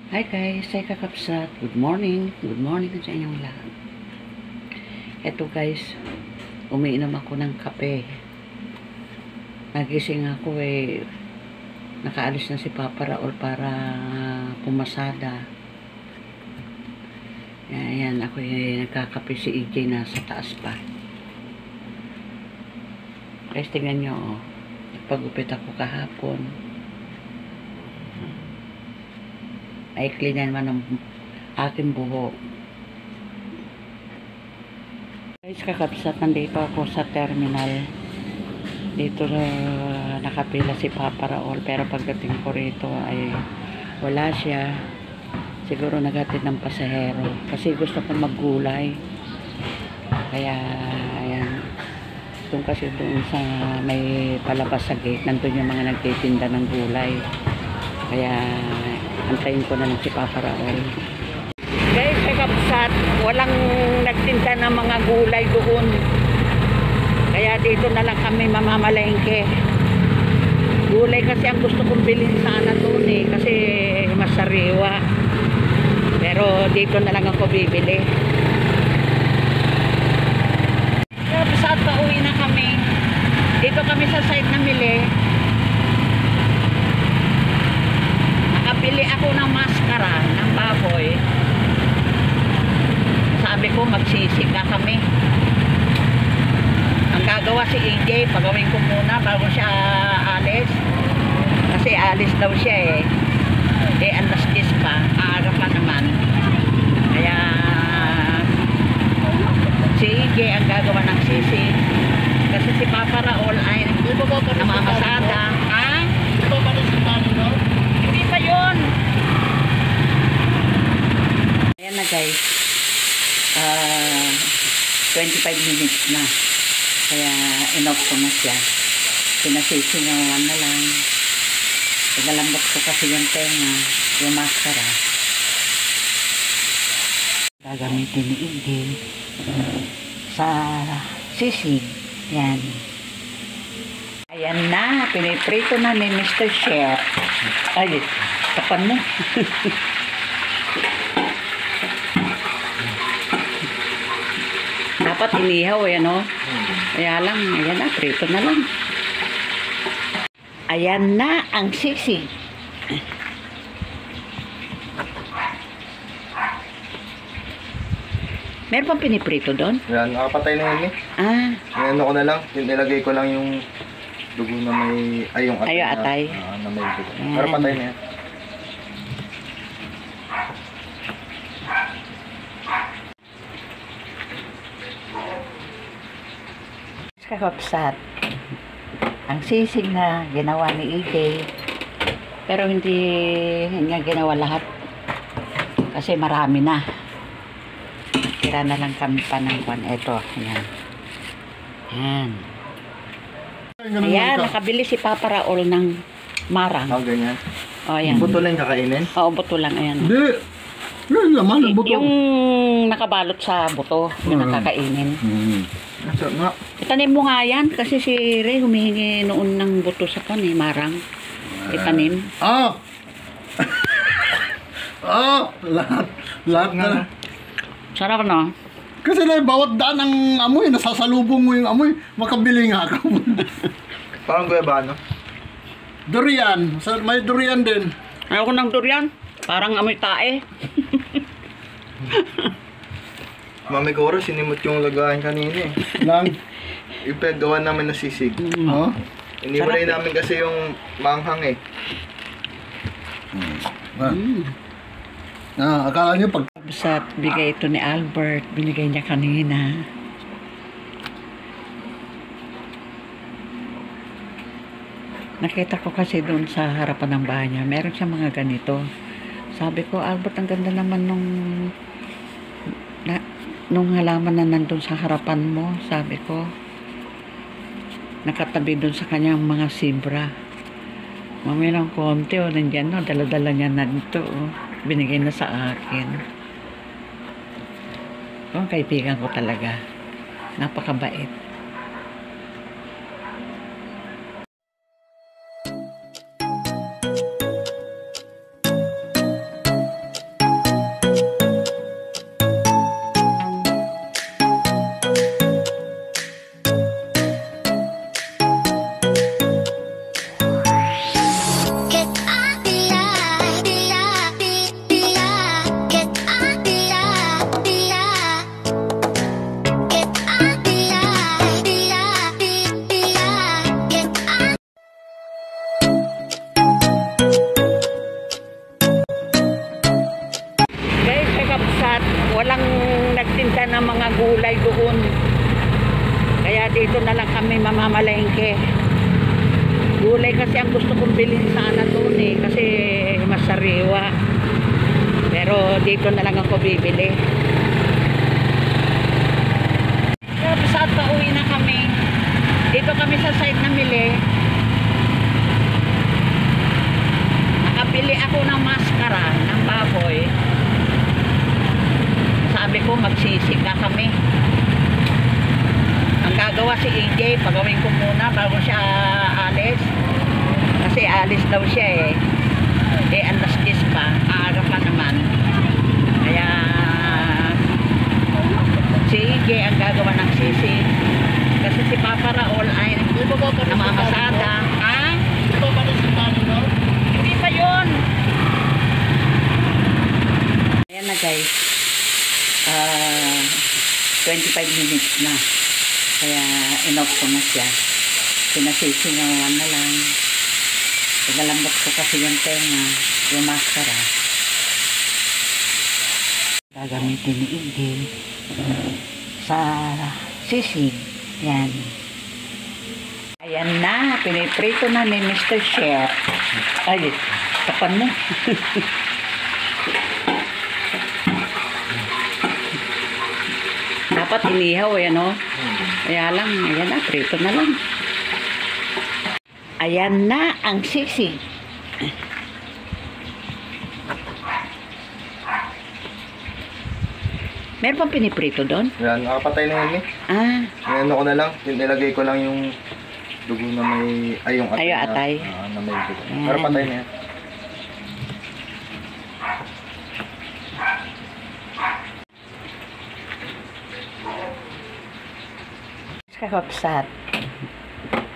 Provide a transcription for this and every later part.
Hi guys, saya kakapsat. Good morning sa inyong lahat. Eto guys, umiinom ako ng kape. Nagising ako nakaalis na si Papa Raul para pumasada. Ayan, ako nagkakape, si EJ nasa taas pa. Guys, tingnan nyo, nagpagupit ako kahapon. Maikli na naman ang aking buhok. Guys, kakapsat, nandito ako sa terminal. Dito nakapila si Papa Raul, pero pagdating ko rito ay wala siya. Siguro naghatid ng pasahero kasi gusto ko maggulay. Kaya ayan, doon kasi doon sa may palabas sa gate, nandun yung mga nagtitinda ng gulay. Kaya antayin ko na lang si Papa Raul. Guys, kakapsat, walang nagtinda ng mga gulay doon. Kaya dito na lang kami mamamalengke. Gulay kasi ang gusto kong bilhin sana doon kasi mas sariwa. Pero dito na lang ako bibili. Kakapsat, pauwi na kami. Dito kami sa site na mili. Nakabili ako ng maskara ng baboy. Sabi ko magsisika kami. Ang gagawa si EJ, pagawin ko muna bago siya alis. Kasi alis daw siya alas 10 pa, aaga pa naman. Kaya si EJ ang gagawa ng sisig. Kasi si Papa Raul ay namamasada. Ha? Hindi pa yun. Ayan na guys. 25 minutes na. Kaya enough ko na siya. Pinasisingawan na lang. Pinalambot ko kasi yung tenga, yung maskara. Gagamitin ni Iggy sa sisig. Yan. Ayan na. Piniprito na ni Mr. Chef. Ay, tapan mo. Dapat inihaw o. Kaya lang, ayan na, prito na lang. Ayan na ang sisig. Meron pang piniprito doon? Yan, nakapatay na yun Yan, ano ko na lang, nilagay ko lang yung dugo na may, yung atay. Atay. Na may dugo. Pero patay na yan. Kakapsat, ang sisig na ginawa ni EJ, pero hindi niya ginawa lahat kasi marami na. Tira na lang kami pa ng kwan. Eto, yan. Yan. Ayan, nakabili si Papa Raul ng marang. Oh, ganyan. O, yan. Buto lang kakainin? Oo, buto lang. Ayan. Hindi. Yung laman, buto. Yung nakabalot sa buto, yung nakakainin. Asa nga? Itanim mo nga yan, kasi si Ray humihingi noon ng buto sa kan marang. Itanim. Lahat na. Sarap no? Kasi na bawat daan ang amoy, nasasalubong mo yung amoy, makabili nga ako. Parang guayabano. Durian, may durian din. Ayoko ng durian, parang amoy tae. Mami ko oras, sinimot yung lagayan kanina Lang. Ipagawa namin na sisig. Oh. Iniwalay namin kasi yung manghang Akala nyo pag... Sa bigay ito ni Albert, binigay niya kanina. Nakita ko kasi doon sa harapan ng bahay niya, meron siya mga ganito. Sabi ko, Albert, ang ganda naman nung halaman na nandun sa harapan mo. Sabi ko, nakatabi doon sa kanyang mga sibra. Mamaya ng konti, nandiyan, dala-dala niya na dito, binigay na sa akin. Kaibigan ko talaga. Napakabait. Walang nagtinda ng mga gulay doon. Kaya dito na lang kami mamamalengke. Gulay kasi ang gusto kong bilhin sana doon kasi mas sariwa. Pero dito na lang ako bibili. Saat pa uwi na kami. Dito kami sa site na mili. Nakabili ako ng maskara ng baboy. Sabi ko, magsisika kami. Ang gagawa si EJ, pagawin ko muna bago siya alis. Kasi alis daw siya alas 10 pa, aaga pa naman. Kaya si EJ ang gagawa ng sisig. Kasi si Papa Raul ay namamasada. Ha? Hindi pa yun. Ayan na guys. 25 minutes na. Kaya inoff ko na siya. Pinasisingawan na lang. Pinalambot ko kasi yung tenga, yung maskara. Gagamitin ni Iggy sa sisig. Yan. Ayan na. Piniprito na ni Mr. Chef. Ay, tapan mo. Dapat inihaw Kaya lang, ayan na, prito na lang. Ayan na ang sisig. Meron pang piniprito doon? Yan, nakapatay na yun Ngayon ko na lang, nilagay ko lang yung dugo na may, yung atay. Na may dugo. Para patay na yan. Kakapsat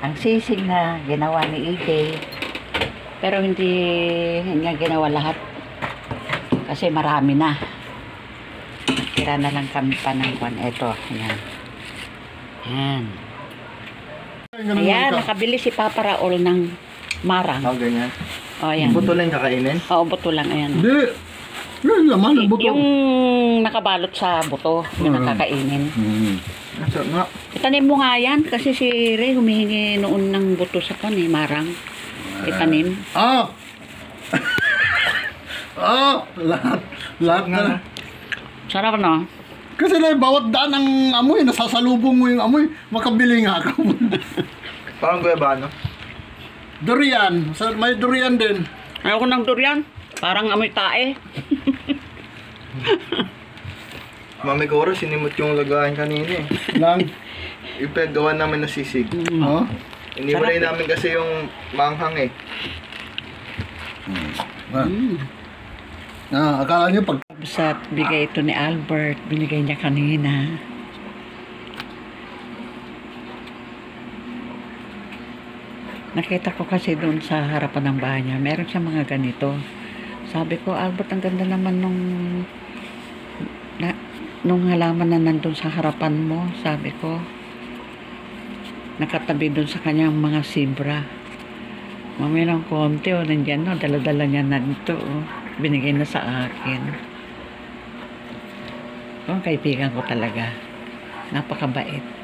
ang sisig na ginawa ni EJ, pero hindi niya ginawa lahat kasi marami na. Tira na lang kami pa ng kwan. Eto, yan. Ayan, nakabili si Papa Raul ng marang. Ganyan. Ayan. Buto lang kakainin? Oo, buto lang. Ayan. Hindi. Yung laman, buto. Yung nakabalot sa buto, yung nakakainin. Asa nga? Itanim mo nga yan kasi si Ray humihingi noon ng buto sa kan marang. Itanim. Lahat na. Sarap no? Kasi bawat daan ang amoy, nasasalubong mo yung amoy, makabili nga ako. Parang guayabano. Durian, may durian din. Ayoko ng durian. Parang amoy tae. Mami ko oras, sinimot yung lagayan kanina Lang. Yung pinagawa namin na sisig. Iniwalay namin kasi yung manghang Akala nyo pag... Sa bigay ito ni Albert, binigay niya kanina. Nakita ko kasi doon sa harapan ng bahay niya, meron siya mga ganito. Sabi ko, Albert, ang ganda naman nung halaman na nandun sa harapan mo. Sabi ko, nakatabi doon sa kanyang mga sibra. Mamaya ng konti, nandiyan, dala-dala niya na dito, binigay na sa akin. Ang kaibigan ko talaga. Napakabait.